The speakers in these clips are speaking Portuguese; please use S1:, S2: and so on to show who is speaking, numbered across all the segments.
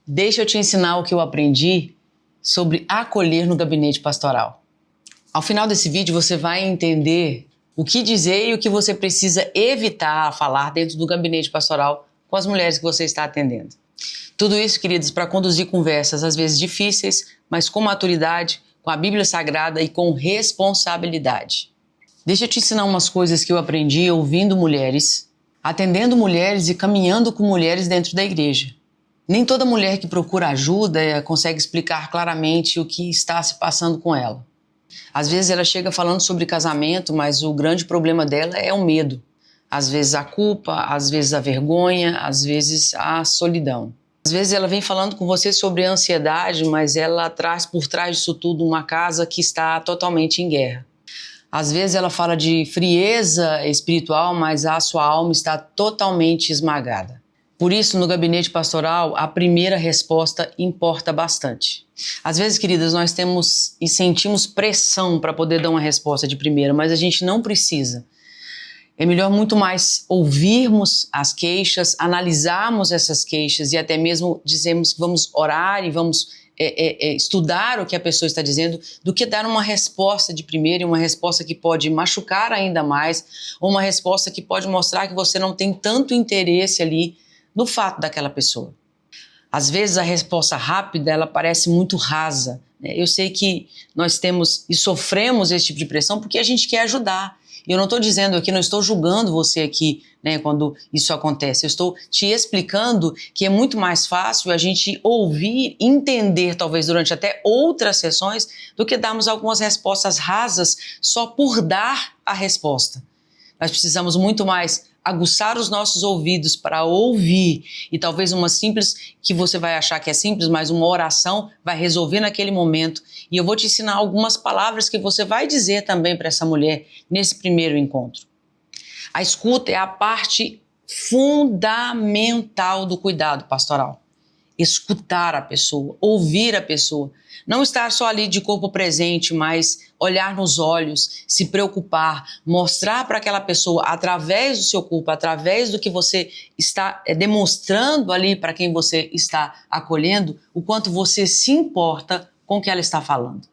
S1: Deixa eu te ensinar o que eu aprendi sobre acolher no gabinete pastoral. Ao final desse vídeo você vai entender o que dizer e o que você precisa evitar falar dentro do gabinete pastoral com as mulheres que você está atendendo. Tudo isso, queridos, para conduzir conversas às vezes difíceis, mas com maturidade, com a Bíblia Sagrada e com responsabilidade. Deixa eu te ensinar umas coisas que eu aprendi ouvindo mulheres, atendendo mulheres e caminhando com mulheres dentro da igreja. Nem toda mulher que procura ajuda consegue explicar claramente o que está se passando com ela. Às vezes ela chega falando sobre casamento, mas o grande problema dela é o medo. Às vezes a culpa, às vezes a vergonha, às vezes a solidão. Às vezes ela vem falando com você sobre a ansiedade, mas ela traz por trás disso tudo uma casa que está totalmente em guerra. Às vezes ela fala de frieza espiritual, mas a sua alma está totalmente esmagada. Por isso, no gabinete pastoral, a primeira resposta importa bastante. Às vezes, queridas, nós temos e sentimos pressão para poder dar uma resposta de primeira, mas a gente não precisa. É melhor muito mais ouvirmos as queixas, analisarmos essas queixas e até mesmo dizermos que vamos orar e vamos estudar o que a pessoa está dizendo, do que dar uma resposta de primeira e uma resposta que pode machucar ainda mais, ou uma resposta que pode mostrar que você não tem tanto interesse ali no fato daquela pessoa. Às vezes a resposta rápida, ela parece muito rasa. Eu sei que nós temos e sofremos esse tipo de pressão porque a gente quer ajudar. E eu não estou dizendo aqui, não estou julgando você aqui, quando isso acontece. Eu estou te explicando que é muito mais fácil a gente ouvir, entender, talvez durante até outras sessões, do que darmos algumas respostas rasas só por dar a resposta. Nós precisamos muito mais aguçar os nossos ouvidos para ouvir, e talvez uma simples, que você vai achar que é simples, mas uma oração vai resolver naquele momento. E eu vou te ensinar algumas palavras que você vai dizer também para essa mulher nesse primeiro encontro. A escuta é a parte fundamental do cuidado pastoral. Escutar a pessoa, ouvir a pessoa. Não estar só ali de corpo presente, mas olhar nos olhos, se preocupar, mostrar para aquela pessoa, através do seu corpo, através do que você está demonstrando ali para quem você está acolhendo, o quanto você se importa com o que ela está falando.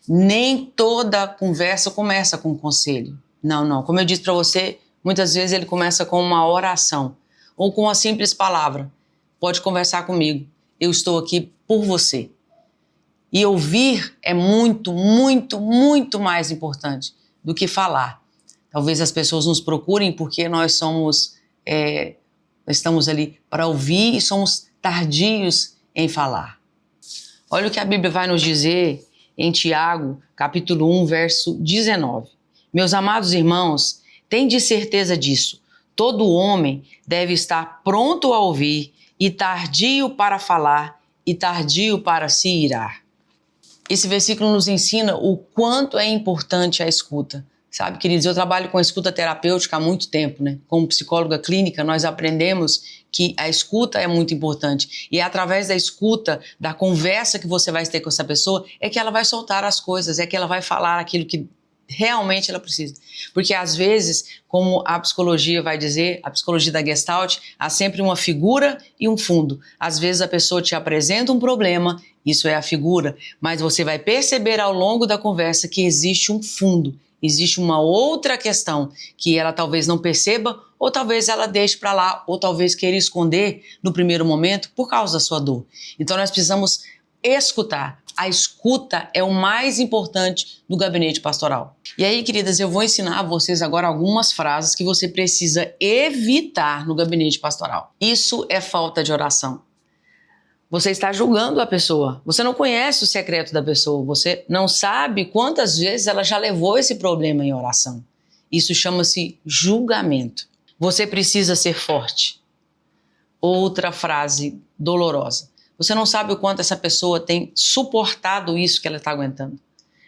S1: Nem toda conversa começa com um conselho. Não. Como eu disse para você, muitas vezes ele começa com uma oração ou com uma simples palavra. Pode conversar comigo, eu estou aqui por você. E ouvir é muito, muito, muito mais importante do que falar. Talvez as pessoas nos procurem porque nós estamos ali para ouvir e somos tardios em falar. Olha o que a Bíblia vai nos dizer em Tiago, capítulo 1, verso 19. Meus amados irmãos, tende certeza disso. Todo homem deve estar pronto a ouvir e tardio para falar e tardio para se irar. Esse versículo nos ensina o quanto é importante a escuta. Sabe, queridos, eu trabalho com a escuta terapêutica há muito tempo, Como psicóloga clínica, nós aprendemos que a escuta é muito importante. E é através da escuta, da conversa que você vai ter com essa pessoa, é que ela vai soltar as coisas, é que ela vai falar aquilo que realmente ela precisa. Porque às vezes, como a psicologia vai dizer, a psicologia da Gestalt, há sempre uma figura e um fundo. Às vezes a pessoa te apresenta um problema, isso é a figura, mas você vai perceber ao longo da conversa que existe um fundo, existe uma outra questão que ela talvez não perceba, ou talvez ela deixe para lá, ou talvez queira esconder no primeiro momento por causa da sua dor. Então nós precisamos escutar. A escuta é o mais importante do gabinete pastoral. E aí, queridas, eu vou ensinar a vocês agora algumas frases que você precisa evitar no gabinete pastoral. Isso é falta de oração. Você está julgando a pessoa. Você não conhece o secreto da pessoa. Você não sabe quantas vezes ela já levou esse problema em oração. Isso chama-se julgamento. Você precisa ser forte. Outra frase dolorosa. Você não sabe o quanto essa pessoa tem suportado isso que ela está aguentando.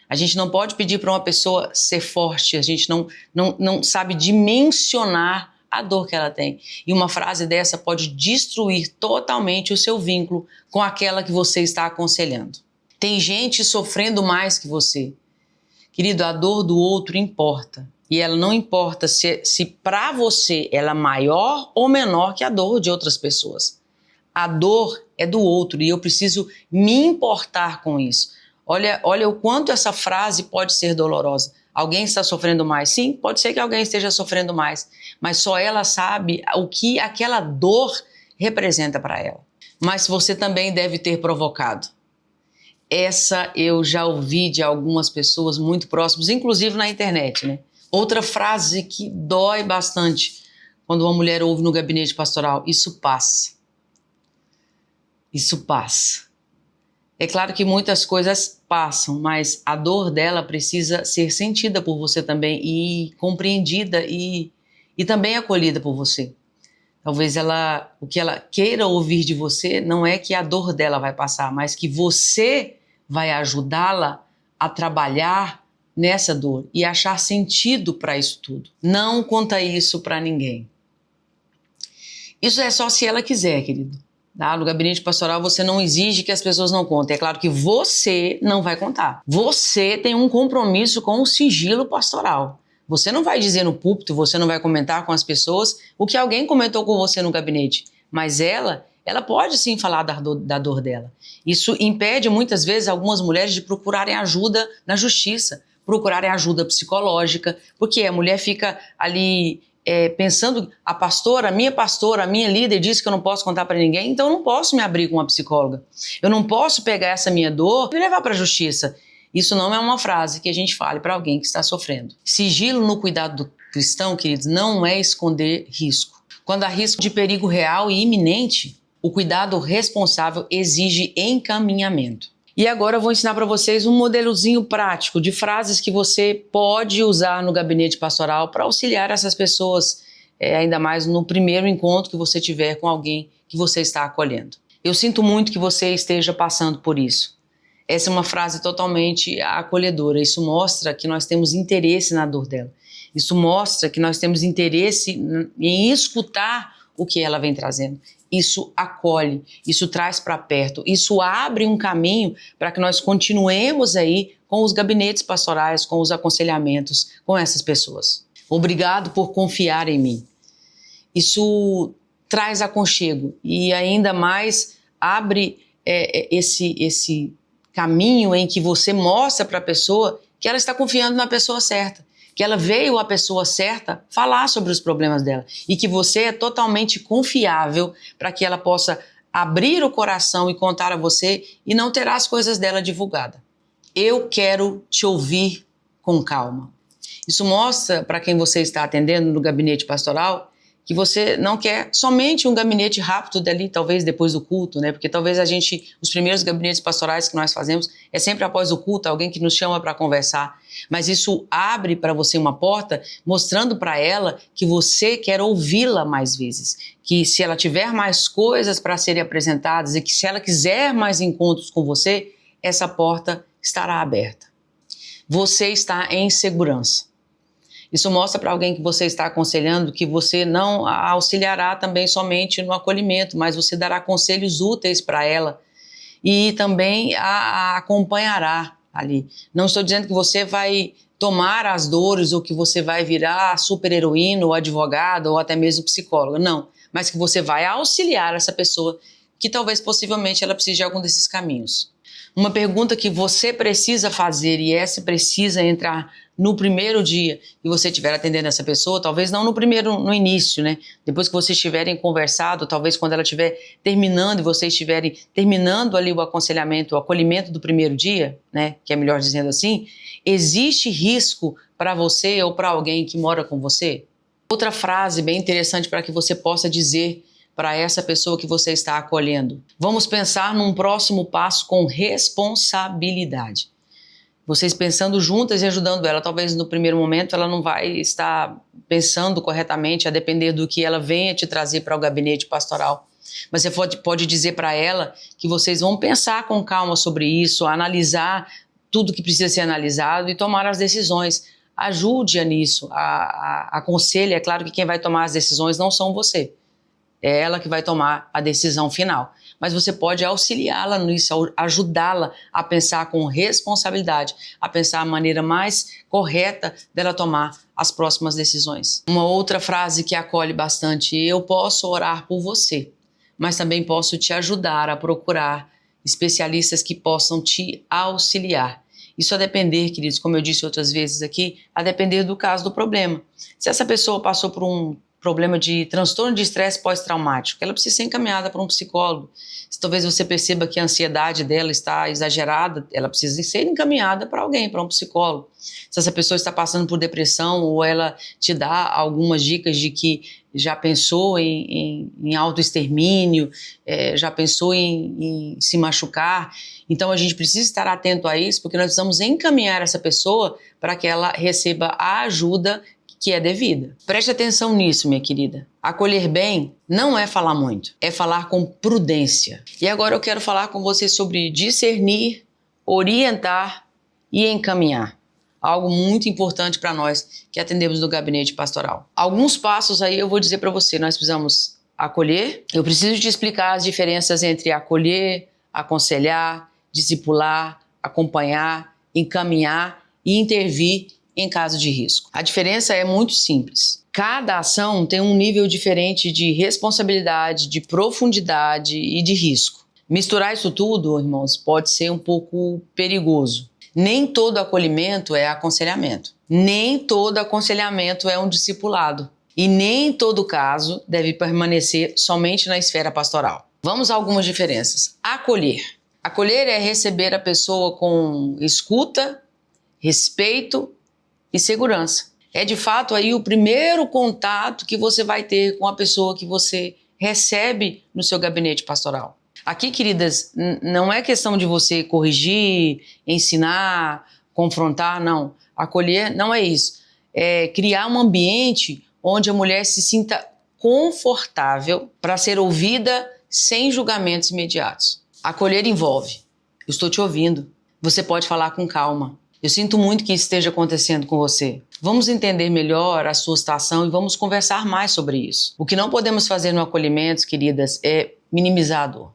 S1: A gente não pode pedir para uma pessoa ser forte, a gente não sabe dimensionar a dor que ela tem. E uma frase dessa pode destruir totalmente o seu vínculo com aquela que você está aconselhando. Tem gente sofrendo mais que você. Querido, a dor do outro importa. E ela não importa se para você ela é maior ou menor que a dor de outras pessoas. A dor é do outro e eu preciso me importar com isso. Olha o quanto essa frase pode ser dolorosa. Alguém está sofrendo mais? Sim, pode ser que alguém esteja sofrendo mais, mas só ela sabe o que aquela dor representa para ela. Mas você também deve ter provocado. Essa eu já ouvi de algumas pessoas muito próximas, inclusive na internet, né? Outra frase que dói bastante quando uma mulher ouve no gabinete pastoral: isso passa. Isso passa. É claro que muitas coisas passam, mas a dor dela precisa ser sentida por você também e compreendida e também acolhida por você. Talvez o que ela queira ouvir de você não é que a dor dela vai passar, mas que você vai ajudá-la a trabalhar nessa dor e achar sentido para isso tudo. Não conta isso para ninguém. Isso é só se ela quiser, querido. Tá? No gabinete pastoral você não exige que as pessoas não contem. É claro que você não vai contar. Você tem um compromisso com o sigilo pastoral. Você não vai dizer no púlpito, você não vai comentar com as pessoas o que alguém comentou com você no gabinete. Mas ela pode sim falar da dor dela. Isso impede muitas vezes algumas mulheres de procurarem ajuda na justiça, procurarem ajuda psicológica, porque a mulher fica ali pensando, a minha líder disse que eu não posso contar para ninguém, então eu não posso me abrir com uma psicóloga. Eu não posso pegar essa minha dor e levar para a justiça. Isso não é uma frase que a gente fale para alguém que está sofrendo. Sigilo no cuidado do cristão, queridos, não é esconder risco. Quando há risco de perigo real e iminente, o cuidado responsável exige encaminhamento. E agora eu vou ensinar para vocês um modelozinho prático de frases que você pode usar no gabinete pastoral para auxiliar essas pessoas, ainda mais no primeiro encontro que você tiver com alguém que você está acolhendo. Eu sinto muito que você esteja passando por isso. Essa é uma frase totalmente acolhedora. Isso mostra que nós temos interesse na dor dela. Isso mostra que nós temos interesse em escutar o que ela vem trazendo. Isso acolhe, isso traz para perto, isso abre um caminho para que nós continuemos aí com os gabinetes pastorais, com os aconselhamentos com essas pessoas. Obrigado por confiar em mim. Isso traz aconchego e ainda mais abre esse caminho em que você mostra para a pessoa que ela está confiando na pessoa certa, que ela veio a pessoa certa falar sobre os problemas dela e que você é totalmente confiável para que ela possa abrir o coração e contar a você e não terá as coisas dela divulgadas. Eu quero te ouvir com calma. Isso mostra para quem você está atendendo no gabinete pastoral que você não quer somente um gabinete rápido dali, talvez depois do culto, né? Porque talvez os primeiros gabinetes pastorais que nós fazemos é sempre após o culto, alguém que nos chama para conversar. Mas isso abre para você uma porta, mostrando para ela que você quer ouvi-la mais vezes. Que se ela tiver mais coisas para serem apresentadas e que se ela quiser mais encontros com você, essa porta estará aberta. Você está em segurança. Isso mostra para alguém que você está aconselhando que você não a auxiliará também somente no acolhimento, mas você dará conselhos úteis para ela e também a acompanhará ali. Não estou dizendo que você vai tomar as dores ou que você vai virar super-heroína ou advogada ou até mesmo psicóloga, não. Mas que você vai auxiliar essa pessoa que talvez possivelmente ela precise de algum desses caminhos. Uma pergunta que você precisa fazer e essa precisa entrar no primeiro dia que você estiver atendendo essa pessoa, talvez não no início, né? Depois que vocês tiverem conversado, talvez quando ela estiver terminando e vocês estiverem terminando ali o aconselhamento, o acolhimento do primeiro dia, né? Que é melhor dizendo assim, existe risco para você ou para alguém que mora com você? Outra frase bem interessante para que você possa dizer para essa pessoa que você está acolhendo. Vamos pensar num próximo passo com responsabilidade. Vocês pensando juntas e ajudando ela. Talvez no primeiro momento ela não vai estar pensando corretamente, a depender do que ela venha te trazer para o gabinete pastoral. Mas você pode dizer para ela que vocês vão pensar com calma sobre isso, analisar tudo que precisa ser analisado e tomar as decisões. Ajude-a nisso, aconselhe. É claro que quem vai tomar as decisões não são você. É ela que vai tomar a decisão final. Mas você pode auxiliá-la nisso, ajudá-la a pensar com responsabilidade, a pensar a maneira mais correta dela tomar as próximas decisões. Uma outra frase que acolhe bastante: eu posso orar por você, mas também posso te ajudar a procurar especialistas que possam te auxiliar. Isso a depender, queridos, como eu disse outras vezes aqui, a depender do caso do problema. Se essa pessoa passou por um problema de transtorno de estresse pós-traumático, ela precisa ser encaminhada para um psicólogo. Se talvez você perceba que a ansiedade dela está exagerada, ela precisa ser encaminhada para alguém, para um psicólogo. Se essa pessoa está passando por depressão ou ela te dá algumas dicas de que já pensou em autoextermínio, já pensou em se machucar, então a gente precisa estar atento a isso, porque nós precisamos encaminhar essa pessoa para que ela receba a ajuda que é devida. Preste atenção nisso, minha querida. Acolher bem não é falar muito, é falar com prudência. E agora eu quero falar com você sobre discernir, orientar e encaminhar. Algo muito importante para nós que atendemos no gabinete pastoral. Alguns passos aí eu vou dizer para você. Nós precisamos acolher. Eu preciso te explicar as diferenças entre acolher, aconselhar, discipular, acompanhar, encaminhar e intervir em caso de risco. A diferença é muito simples. Cada ação tem um nível diferente de responsabilidade, de profundidade e de risco. Misturar isso tudo, irmãos, pode ser um pouco perigoso. Nem todo acolhimento é aconselhamento. Nem todo aconselhamento é um discipulado. E nem todo caso deve permanecer somente na esfera pastoral. Vamos a algumas diferenças. Acolher. Acolher é receber a pessoa com escuta, respeito e segurança. É de fato aí o primeiro contato que você vai ter com a pessoa que você recebe no seu gabinete pastoral. Aqui, queridas, não é questão de você corrigir, ensinar, confrontar, não. Acolher não é isso. É criar um ambiente onde a mulher se sinta confortável para ser ouvida sem julgamentos imediatos. Acolher envolve: eu estou te ouvindo, você pode falar com calma. Eu sinto muito que isso esteja acontecendo com você. Vamos entender melhor a sua situação e vamos conversar mais sobre isso. O que não podemos fazer no acolhimento, queridas, é minimizar a dor.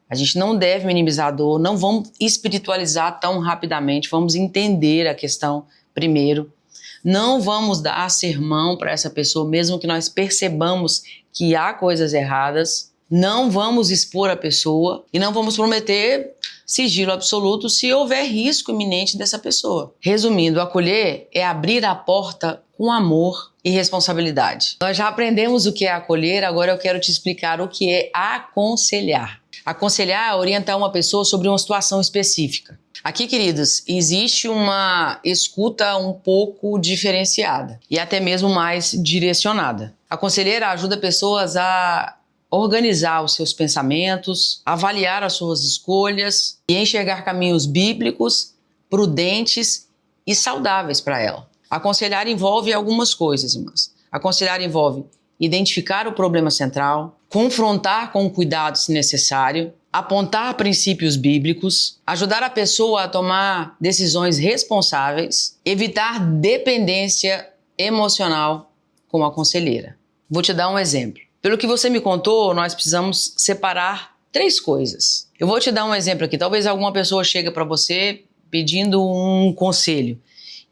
S1: A gente não deve minimizar a dor, não vamos espiritualizar tão rapidamente, vamos entender a questão primeiro. Não vamos dar sermão para essa pessoa, mesmo que nós percebamos que há coisas erradas. Não vamos expor a pessoa e não vamos prometer sigilo absoluto se houver risco iminente dessa pessoa. Resumindo, acolher é abrir a porta com amor e responsabilidade. Nós já aprendemos o que é acolher, agora eu quero te explicar o que é aconselhar. Aconselhar é orientar uma pessoa sobre uma situação específica. Aqui, queridos, existe uma escuta um pouco diferenciada e até mesmo mais direcionada. A conselheira ajuda pessoas a organizar os seus pensamentos, avaliar as suas escolhas e enxergar caminhos bíblicos, prudentes e saudáveis para ela. Aconselhar envolve algumas coisas, irmãs. Aconselhar envolve identificar o problema central, confrontar com cuidado se necessário, apontar princípios bíblicos, ajudar a pessoa a tomar decisões responsáveis, evitar dependência emocional com a conselheira. Vou te dar um exemplo. Pelo que você me contou, nós precisamos separar 3 coisas. Eu vou te dar um exemplo aqui. Talvez alguma pessoa chegue para você pedindo um conselho.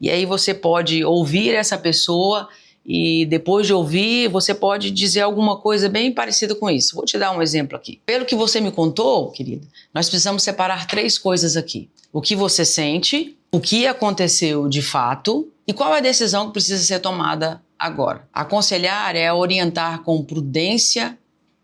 S1: E aí você pode ouvir essa pessoa e depois de ouvir, você pode dizer alguma coisa bem parecida com isso. Vou te dar um exemplo aqui. Pelo que você me contou, querida, nós precisamos separar 3 coisas aqui. O que você sente, o que aconteceu de fato e qual é a decisão que precisa ser tomada agora. Aconselhar é orientar com prudência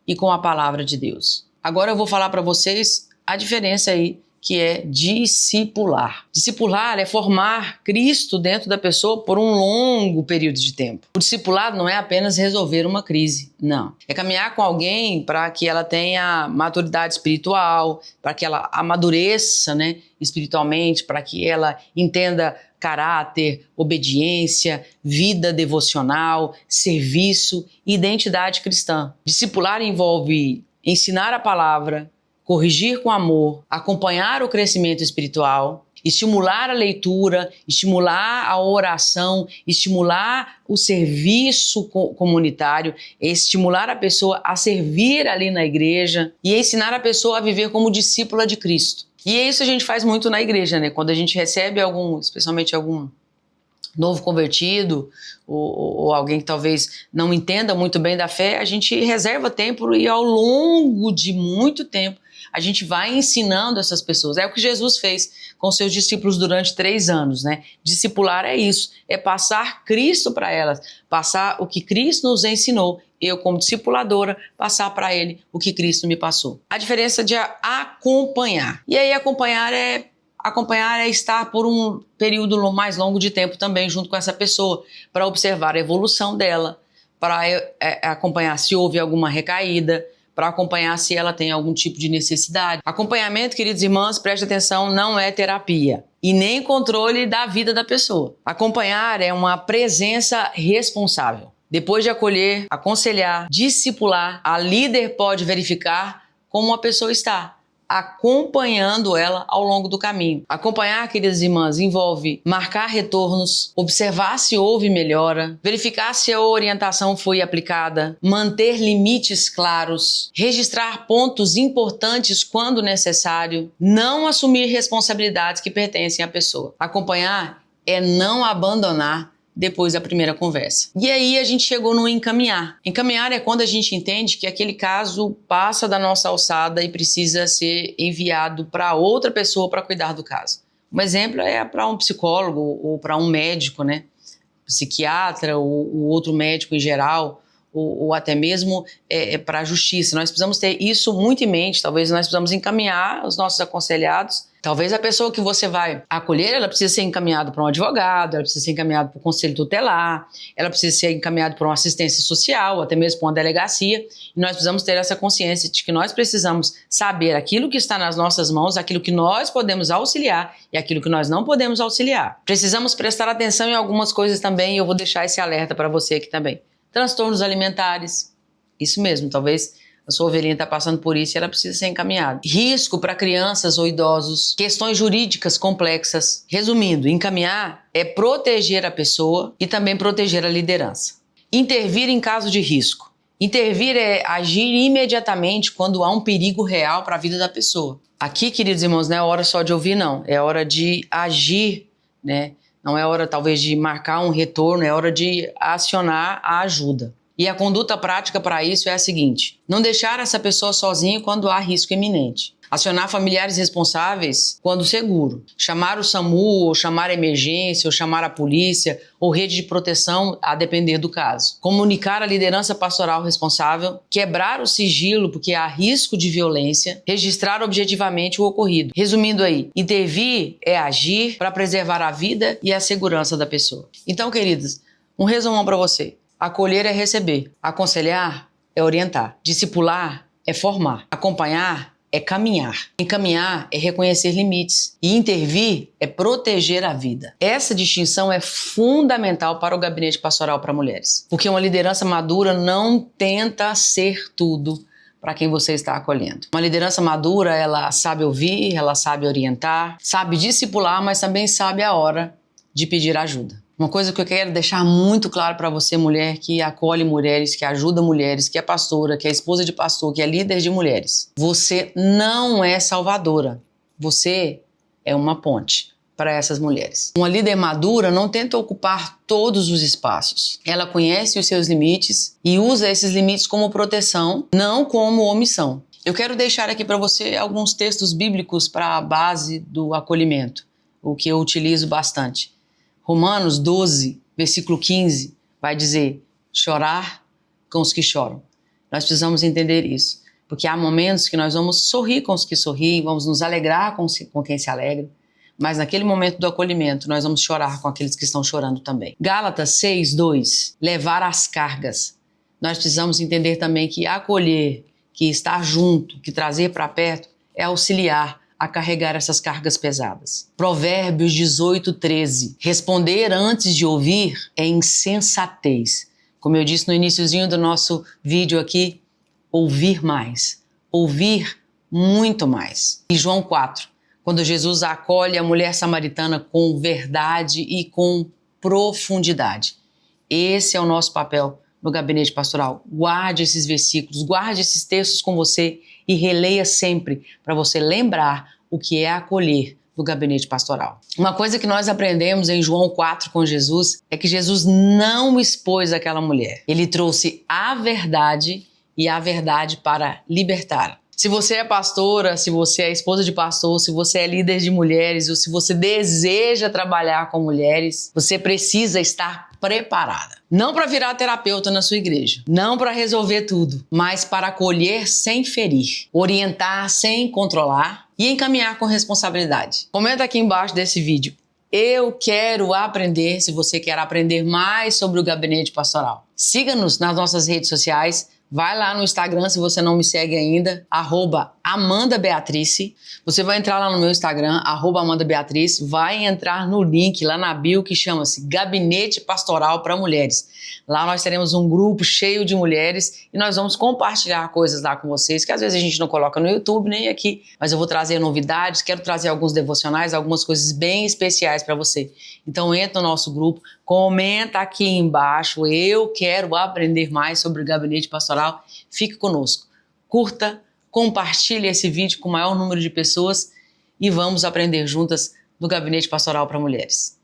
S1: e com a palavra de Deus. Agora eu vou falar para vocês a diferença aí que é discipular. Discipular é formar Cristo dentro da pessoa por um longo período de tempo. O discipulado não é apenas resolver uma crise, não. É caminhar com alguém para que ela tenha maturidade espiritual, para que ela amadureça, espiritualmente, para que ela entenda caráter, obediência, vida devocional, serviço e identidade cristã. Discipular envolve ensinar a palavra, corrigir com amor, acompanhar o crescimento espiritual, estimular a leitura, estimular a oração, estimular o serviço comunitário, estimular a pessoa a servir ali na igreja e ensinar a pessoa a viver como discípula de Cristo. E isso a gente faz muito na igreja, Quando a gente recebe especialmente algum novo convertido ou alguém que talvez não entenda muito bem da fé, a gente reserva tempo e ao longo de muito tempo a gente vai ensinando essas pessoas. É o que Jesus fez com seus discípulos durante 3 anos, né? Discipular é isso, é passar Cristo para elas, passar o que Cristo nos ensinou. Eu, como discipuladora, passar para ele o que Cristo me passou. A diferença de acompanhar. E aí acompanhar é estar por um período mais longo de tempo também junto com essa pessoa, para observar a evolução dela, para acompanhar se houve alguma recaída, para acompanhar se ela tem algum tipo de necessidade. Acompanhamento, queridos irmãos, preste atenção, não é terapia e nem controle da vida da pessoa. Acompanhar é uma presença responsável. Depois de acolher, aconselhar, discipular, a líder pode verificar como a pessoa está, acompanhando ela ao longo do caminho. Acompanhar, queridas irmãs, envolve marcar retornos, observar se houve melhora, verificar se a orientação foi aplicada, manter limites claros, registrar pontos importantes quando necessário, não assumir responsabilidades que pertencem à pessoa. Acompanhar é não abandonar depois da primeira conversa. E aí a gente chegou no encaminhar. Encaminhar é quando a gente entende que aquele caso passa da nossa alçada e precisa ser enviado para outra pessoa para cuidar do caso. Um exemplo é para um psicólogo ou para um médico, né? Psiquiatra ou outro médico em geral, ou até mesmo para a justiça. Nós precisamos ter isso muito em mente. Talvez nós precisamos encaminhar os nossos aconselhados. Talvez a pessoa que você vai acolher, ela precisa ser encaminhada para um advogado, ela precisa ser encaminhada para o conselho tutelar, ela precisa ser encaminhada para uma assistência social, até mesmo para uma delegacia. E nós precisamos ter essa consciência de que nós precisamos saber aquilo que está nas nossas mãos, aquilo que nós podemos auxiliar e aquilo que nós não podemos auxiliar. Precisamos prestar atenção em algumas coisas também, e eu vou deixar esse alerta para você aqui também. Transtornos alimentares, isso mesmo, talvez a sua ovelhinha está passando por isso e ela precisa ser encaminhada. Risco para crianças ou idosos, questões jurídicas complexas. Resumindo, encaminhar é proteger a pessoa e também proteger a liderança. Intervir em caso de risco. Intervir é agir imediatamente quando há um perigo real para a vida da pessoa. Aqui, queridos irmãos, não é hora só de ouvir, não. É hora de agir, né? Não é hora, talvez, de marcar um retorno, é hora de acionar a ajuda. E a conduta prática para isso é a seguinte: não deixar essa pessoa sozinha quando há risco iminente. Acionar familiares responsáveis quando seguro. Chamar o SAMU, ou chamar a emergência, ou chamar a polícia, ou rede de proteção, a depender do caso. Comunicar a liderança pastoral responsável. Quebrar o sigilo, porque há risco de violência. Registrar objetivamente o ocorrido. Resumindo aí, intervir é agir para preservar a vida e a segurança da pessoa. Então, queridos, um resumão para você. Acolher é receber, aconselhar é orientar, discipular é formar, acompanhar é caminhar, encaminhar é reconhecer limites e intervir é proteger a vida. Essa distinção é fundamental para o gabinete pastoral para mulheres, porque uma liderança madura não tenta ser tudo para quem você está acolhendo. Uma liderança madura, ela sabe ouvir, ela sabe orientar, sabe discipular, mas também sabe a hora de pedir ajuda. Uma coisa que eu quero deixar muito claro para você, mulher que acolhe mulheres, que ajuda mulheres, que é pastora, que é esposa de pastor, que é líder de mulheres. Você não é salvadora. Você é uma ponte para essas mulheres. Uma líder madura não tenta ocupar todos os espaços. Ela conhece os seus limites e usa esses limites como proteção, não como omissão. Eu quero deixar aqui para você alguns textos bíblicos para a base do acolhimento, o que eu utilizo bastante. Romanos 12, versículo 15, vai dizer: chorar com os que choram. Nós precisamos entender isso, porque há momentos que nós vamos sorrir com os que sorriem, vamos nos alegrar com quem se alegra, mas naquele momento do acolhimento nós vamos chorar com aqueles que estão chorando também. Gálatas 6, 2, levar as cargas. Nós precisamos entender também que acolher, que estar junto, que trazer para perto, é auxiliar a carregar essas cargas pesadas. Provérbios 18, 13. Responder antes de ouvir é insensatez. Como eu disse no iniciozinho do nosso vídeo aqui, ouvir mais. Ouvir muito mais. E João 4, quando Jesus acolhe a mulher samaritana com verdade e com profundidade. Esse é o nosso papel no gabinete pastoral. Guarde esses versículos, guarde esses textos com você e releia sempre para você lembrar o que é acolher do gabinete pastoral. Uma coisa que nós aprendemos em João 4 com Jesus é que Jesus não expôs aquela mulher. Ele trouxe a verdade e a verdade para libertar. Se você é pastora, se você é esposa de pastor, se você é líder de mulheres ou se você deseja trabalhar com mulheres, você precisa estar preparada. Não para virar terapeuta na sua igreja, não para resolver tudo, mas para acolher sem ferir, orientar sem controlar e encaminhar com responsabilidade. Comenta aqui embaixo desse vídeo: eu quero aprender. Se você quer aprender mais sobre o gabinete pastoral, siga-nos nas nossas redes sociais. Vai lá no Instagram, se você não me segue ainda, @AmandaBeatrice. Você vai entrar lá no meu Instagram, @AmandaBeatrice, vai entrar no link lá na bio que chama-se Gabinete Pastoral para Mulheres. Lá nós teremos um grupo cheio de mulheres e nós vamos compartilhar coisas lá com vocês, que às vezes a gente não coloca no YouTube nem aqui, mas eu vou trazer novidades, quero trazer alguns devocionais, algumas coisas bem especiais para você. Então entra no nosso grupo, comenta aqui embaixo: eu quero aprender mais sobre o gabinete pastoral. Fique conosco, curta, compartilhe esse vídeo com o maior número de pessoas e vamos aprender juntas do Gabinete Pastoral para Mulheres.